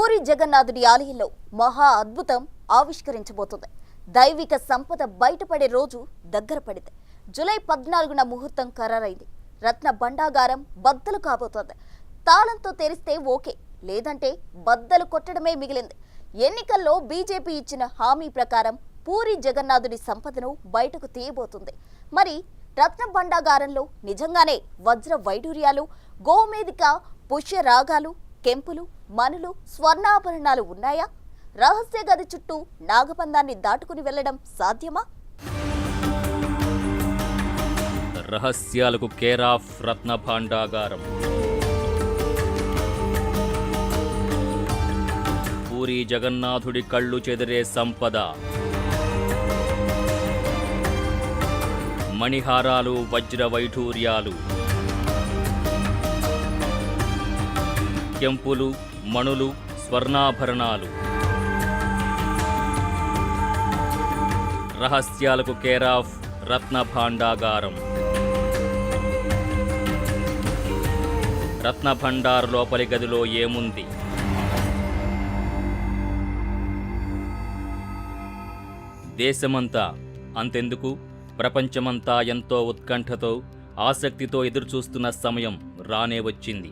పూరి జగన్నాథుడి ఆలయంలో మహా అద్భుతం ఆవిష్కరించబోతుంది. దైవిక సంపద బయటపడే రోజు దగ్గర పడింది. జూలై 14న ముహూర్తం ఖరారైంది. రత్న భండాగారం బద్దలు కాబోతోంది. తాళంతో తెరిస్తే ఓకే, లేదంటే బద్దలు కొట్టడమే మిగిలింది. ఎన్నికల్లో బీజేపీ ఇచ్చిన హామీ ప్రకారం పూరి జగన్నాథుడి సంపదను బయటకు తీయబోతుంది. మరి రత్న భండాగారంలో నిజంగానే వజ్ర వైడూర్యాలు, గోమేదిక పుష్య రాగాలు, కెంపులు, మనులు, స్వర్ణాభరణాలు ఉన్నాయా? రహస్య గది చుట్టూ నాగబంధాన్ని దాటుకుని వెళ్లడం సాధ్యమా? రహస్యాలకు కేర్ ఆఫ్ రత్న భాండాగారం. పూరి జగన్నాథుడి కళ్ళు చెదిరే సంపద. మణిహారాలు, వజ్ర వైఢూర్యాలు, కెంపులు, మణులు, స్వర్ణాభరణాలు. రహస్యాలకు కేర్ ఆఫ్ రత్న భాండాగారం. రత్న భండార్ లోపలి గదిలో ఏముంది? దేశమంతా, అంతెందుకు ప్రపంచమంతా ఎంతో ఉత్కంఠతో, ఆసక్తితో ఎదురుచూస్తున్న సమయం రానే వచ్చింది.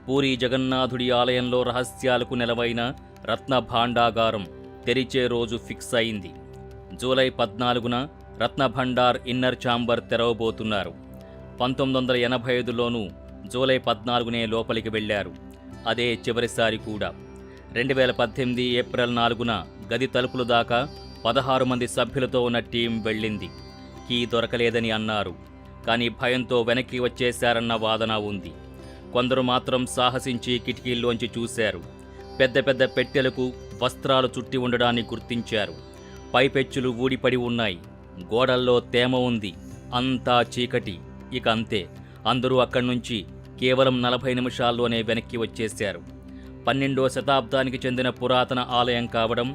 పూరి జగన్నాథుడి ఆలయంలో రహస్యాలకు నెలవైన రత్న భాండాగారం తెరిచే రోజు ఫిక్స్ అయింది. జూలై 14న రత్న భండార్ ఇన్నర్ ఛాంబర్ తెరవబోతున్నారు. 1985లోనూ జూలై 14నే లోపలికి వెళ్లారు. అదే చివరిసారి కూడా. 2018 ఏప్రిల్ 4న గది తలుపులు దాకా 16 మంది సభ్యులతో ఉన్న టీం వెళ్ళింది. కీ దొరకలేదని అన్నారు. కానీ భయంతో వెనక్కి వచ్చేశారన్న వాదన ఉంది. కొందరు మాత్రం సాహసించి కిటికీల్లోంచి చూశారు. పెద్ద పెద్ద పెట్టెలకు వస్త్రాలు చుట్టి ఉండడాన్ని గుర్తించారు. పైపెచ్చులు ఊడిపడి ఉన్నాయి. గోడల్లో తేమ ఉంది. అంతా చీకటి. ఇక అంతే. అందరూ అక్కడి నుంచి కేవలం 40 నిమిషాల్లోనే వెనక్కి వచ్చేశారు. 12వ శతాబ్దానికి చెందిన పురాతన ఆలయం కావడం,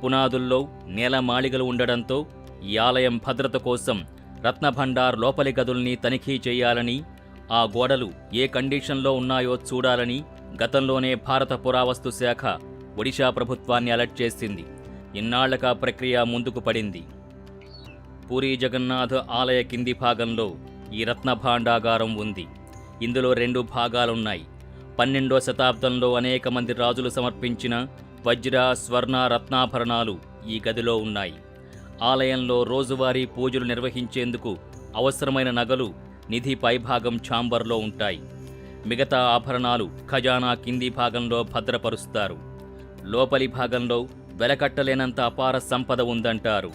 పునాదుల్లో నేలమాళిగలు ఉండడంతో ఈ ఆలయం భద్రత కోసం రత్నభండార్ లోపలి గదుల్ని తనిఖీ చేయాలని, ఆ గోడలు ఏ కండిషన్లో ఉన్నాయో చూడాలని గతంలోనే భారత పురావస్తు శాఖ ఒడిషా ప్రభుత్వాన్ని అలర్ట్ చేసింది. ఇన్నాళ్లకా ప్రక్రియ ముందుకు పడింది. పూరి జగన్నాథ్ ఆలయ కింది భాగంలో ఈ రత్న భాండాగారం ఉంది. ఇందులో 2 భాగాలున్నాయి. 12వ శతాబ్దంలో అనేక మంది రాజులు సమర్పించిన వజ్ర, స్వర్ణ, రత్నాభరణాలు ఈ గదిలో ఉన్నాయి. ఆలయంలో రోజువారీ పూజలు నిర్వహించేందుకు అవసరమైన నగలు నిధి పైభాగం ఛాంబర్లో ఉంటాయి. మిగతా ఆభరణాలు ఖజానా కింది భాగంలో భద్రపరుస్తారు. లోపలి భాగంలో వెలకట్టలేనంత అపార సంపద ఉందంటారు.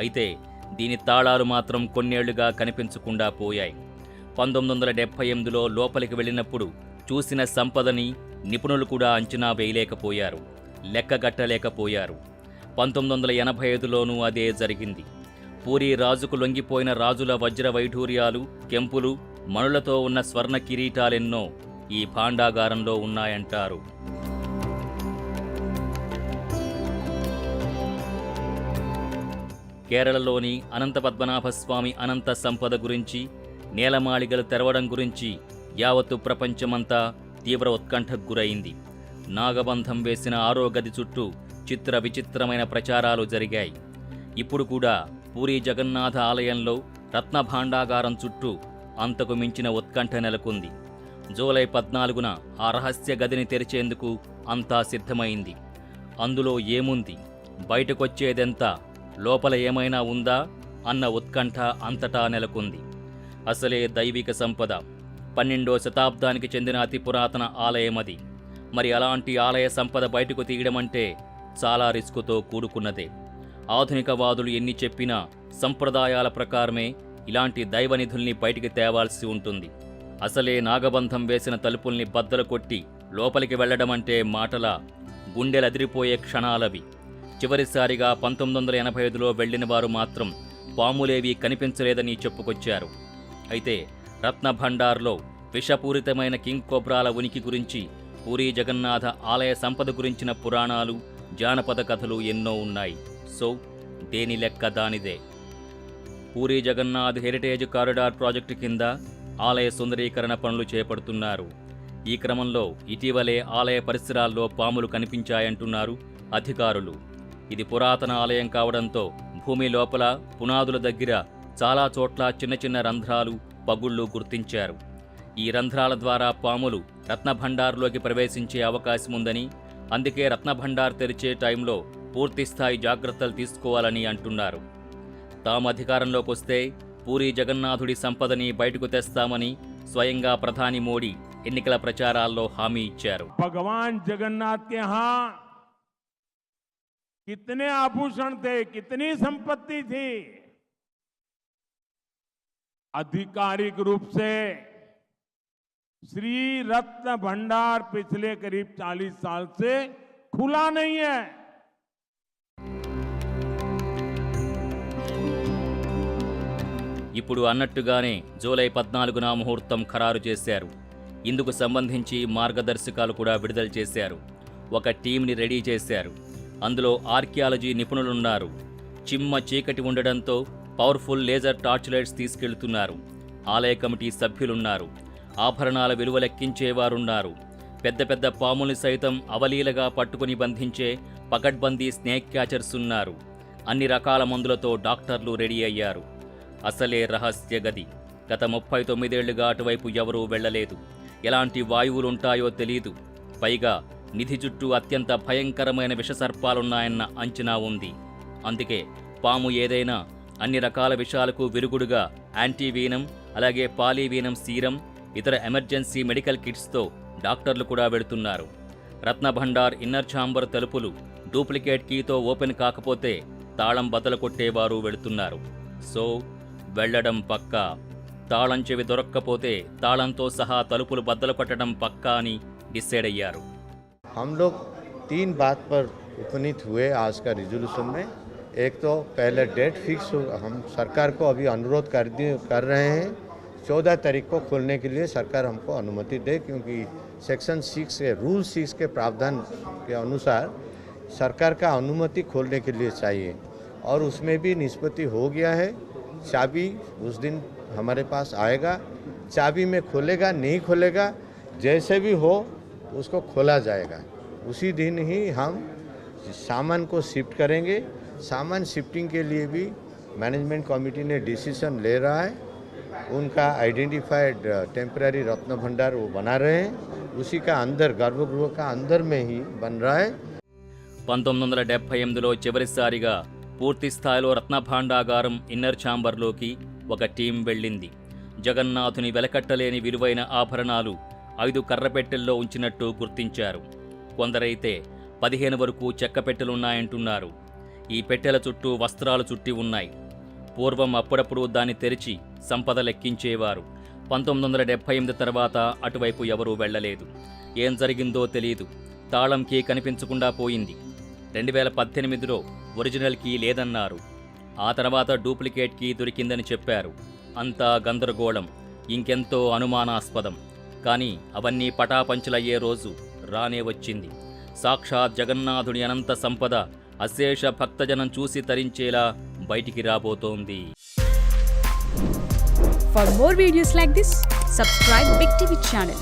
అయితే దీని తాళాలు మాత్రం కొన్నేళ్లుగా కనిపించకుండా పోయాయి. 1978లో లోపలికి వెళ్ళినప్పుడు చూసిన సంపదని నిపుణులు కూడా అంచనా వేయలేకపోయారు, లెక్కగట్టలేకపోయారు. 1985లోనూ అదే జరిగింది. పూరి రాజుకు లొంగిపోయిన రాజుల వజ్ర వైఢూర్యాలు, కెంపులు, మణులతో ఉన్న స్వర్ణ కిరీటాలెన్నో ఈ భాండాగారంలో ఉన్నాయంటారు. కేరళలోని అనంత పద్మనాభస్వామి అనంత సంపద గురించి, నేలమాళిగలు తెరవడం గురించి యావత్తు ప్రపంచమంతా తీవ్ర ఉత్కంఠకు గురైంది. నాగబంధం వేసిన ఆరో గది చుట్టూ చిత్ర విచిత్రమైన ప్రచారాలు జరిగాయి. ఇప్పుడు కూడా పూరి జగన్నాథ ఆలయంలో రత్న భాండాగారం చుట్టూ అంతకు మించిన ఉత్కంఠ నెలకొంది. జూలై 14న ఆ రహస్య గదిని తెరిచేందుకు అంతా సిద్ధమైంది. అందులో ఏముంది, బయటకొచ్చేదెంత, లోపల ఏమైనా ఉందా అన్న ఉత్కంఠ అంతటా నెలకొంది. అసలే దైవిక సంపద. 12వ శతాబ్దానికి చెందిన అతి పురాతన ఆలయమది. మరి అలాంటి ఆలయ సంపద బయటకు తీయడమంటే చాలా రిస్కుతో కూడుకున్నదే. ఆధునికవాదులు ఎన్ని చెప్పినా సంప్రదాయాల ప్రకారమే ఇలాంటి దైవనిధుల్ని బయటికి తేవాల్సి ఉంటుంది. అసలే నాగబంధం వేసిన తలుపుల్ని బద్దలు కొట్టి లోపలికి వెళ్లడమంటే మాటలా? గుండెలదిరిపోయే క్షణాలవి. చివరిసారిగా 1985లో వెళ్లిన వారు మాత్రం పాములేవీ కనిపించలేదని చెప్పుకొచ్చారు. అయితే రత్న భండార్లో విషపూరితమైన కింగ్ కోబ్రాల ఉనికి గురించి, పూరి జగన్నాథ ఆలయ సంపద గురించిన పురాణాలు, జానపద కథలు ఎన్నో ఉన్నాయి. సో దేని లెక్క దానిదే. Puri Jagannath heritage corridor project కింద ఆలయ సుందరీకరణ పనులు చేపడుతున్నారు. ఈ క్రమంలో ఇటీవలే ఆలయ పరిసరాల్లో పాములు కనిపించాయంటున్నారు అధికారులు. ఇది పురాతన ఆలయం కావడంతో భూమి లోపల పునాదుల దగ్గర చాలా చోట్ల చిన్న చిన్న రంధ్రాలు, పగుళ్లు గుర్తించారు. ఈ రంధ్రాల ద్వారా పాములు రత్నభండార్లోకి ప్రవేశించే అవకాశం ఉందని, అందుకే రత్నభండార్ తెరిచే టైంలో పూర్తిస్థాయి జాగ్రత్తలు తీసుకోవాలని అంటున్నారు. తాము అధికారంలోకి వస్తే పూరీ జగన్నాథుడి సంపదని బయటకు తెస్తామని స్వయంగా ప్రధాని మోడీ ఎన్నికల ప్రచారాల్లో హామీ ఇచ్చారు. భగవాన్ జగన్నాథ్ के यहाँ कितने आभूषण थे, कितनी संपत्ति थी, आधिकारिक रूप से श्री रत्न भंडार पिछले करीब 40 साल से खुला नहीं है. ఇప్పుడు అన్నట్టుగానే జూలై 14న ముహూర్తం ఖరారు చేశారు. ఇందుకు సంబంధించి మార్గదర్శకాలు కూడా విడుదల చేశారు. ఒక టీంని రెడీ చేశారు. అందులో ఆర్కియాలజీ నిపుణులున్నారు. చిమ్మ చీకటి ఉండడంతో పవర్ఫుల్ లేజర్ టార్చ్ లైట్స్ తీసుకెళ్తున్నారు. ఆలయ కమిటీ సభ్యులున్నారు. ఆభరణాల విలువ లెక్కించేవారున్నారు. పెద్ద పెద్ద పాముల్ని సైతం అవలీలగా పట్టుకుని బంధించే పకడ్బందీ స్నేక్ క్యాచర్స్ ఉన్నారు. అన్ని రకాల మందులతో డాక్టర్లు రెడీ అయ్యారు. అసలే రహస్య గది. గత 39 ఏళ్లుగా అటువైపు ఎవరూ వెళ్లలేదు. ఎలాంటి వాయువులుంటాయో తెలీదు. పైగా నిధి చుట్టూ అత్యంత భయంకరమైన విషసర్పాలున్నాయన్న అంచనా ఉంది. అందుకే పాము ఏదైనా అన్ని రకాల విషాలకు విరుగుడుగా యాంటీవీనం, అలాగే పాలీవీనం సీరం, ఇతర ఎమర్జెన్సీ మెడికల్ కిట్స్తో డాక్టర్లు కూడా వెళుతున్నారు. రత్నభండార్ ఇన్నర్ ఛాంబర్ తలుపులు డూప్లికేట్ కీతో ఓపెన్ కాకపోతే తాళం బద్దలు కొట్టేవారు వెళుతున్నారు. సో వెళ్లడం పక్కా. తాళం చెవి దొరక్కపోతే తాళంతో సహా తలుపులు బద్దలు కొట్టడం పక్కా అని డిసైడ్ అయ్యారు. हम लोग 3 बात पर उपनीत हुए आज का रिजोल्यूशन में. एक तो पहले डेट फिक्स हो, हम सरकार को अभी अनुरोध कर रहे हैं 14 तारीख को खोलने के लिए सरकार हमको अनुमति दे, क्योंकि सेक्शन 6 के रूल 6 के प्रावधान के अनुसार सरकार का अनुमति खोलने के लिए चाहिए. और उसमें भी निष्पत्ति हो गया है. चाबी उस दिन हमारे पास आएगा. चाबी में खोलेगा नहीं खोलेगा, जैसे भी हो उसको खोला जाएगा. उसी दिन ही हम सामान को शिफ्ट करेंगे. सामान शिफ्टिंग के लिए भी मैनेजमेंट कमेटी ने डिसीजन ले रहा है. उनका आइडेंटिफाइड टेम्पररी रत्न भंडार वो बना रहे हैं. उसी का अंदर गर्भगृह का अंदर में ही बन रहा है. 1978లో చివరిసారిగా పూర్తి స్థాయిలో రత్నభాండాగారం ఇన్నర్ ఛాంబర్లోకి ఒక టీం వెళ్ళింది. జగన్నాథుని వెలకట్టలేని విలువైన ఆభరణాలు 5 కర్రపెట్టెల్లో ఉంచినట్టు గుర్తించారు. కొందరైతే 15 వరకు చెక్క పెట్టెలున్నాయంటున్నారు. ఈ పెట్టెల చుట్టూ వస్త్రాలు చుట్టి ఉన్నాయి. పూర్వం అప్పుడప్పుడు దాన్ని తెరిచి సంపద లెక్కించేవారు. 1978 తర్వాత అటువైపు ఎవరూ వెళ్లలేదు. ఏం జరిగిందో తెలీదు. తాళం కీ కనిపించకుండా పోయింది. 2018లో ఒరిజినల్ కీ లేదన్నారు. ఆ తర్వాత డూప్లికేట్ కీ దొరికిందని చెప్పారు. అంతా గందరగోళం, ఇంకెంతో అనుమానాస్పదం. కానీ అవన్నీ పటాపంచలయ్యే రోజు రానే వచ్చింది. సాక్షాత్ జగన్నాథుడి అనంత సంపద అశేష భక్తజనం చూసి తరించేలా బయటికి రాబోతోంది. For more videos like this, subscribe Big TV channel.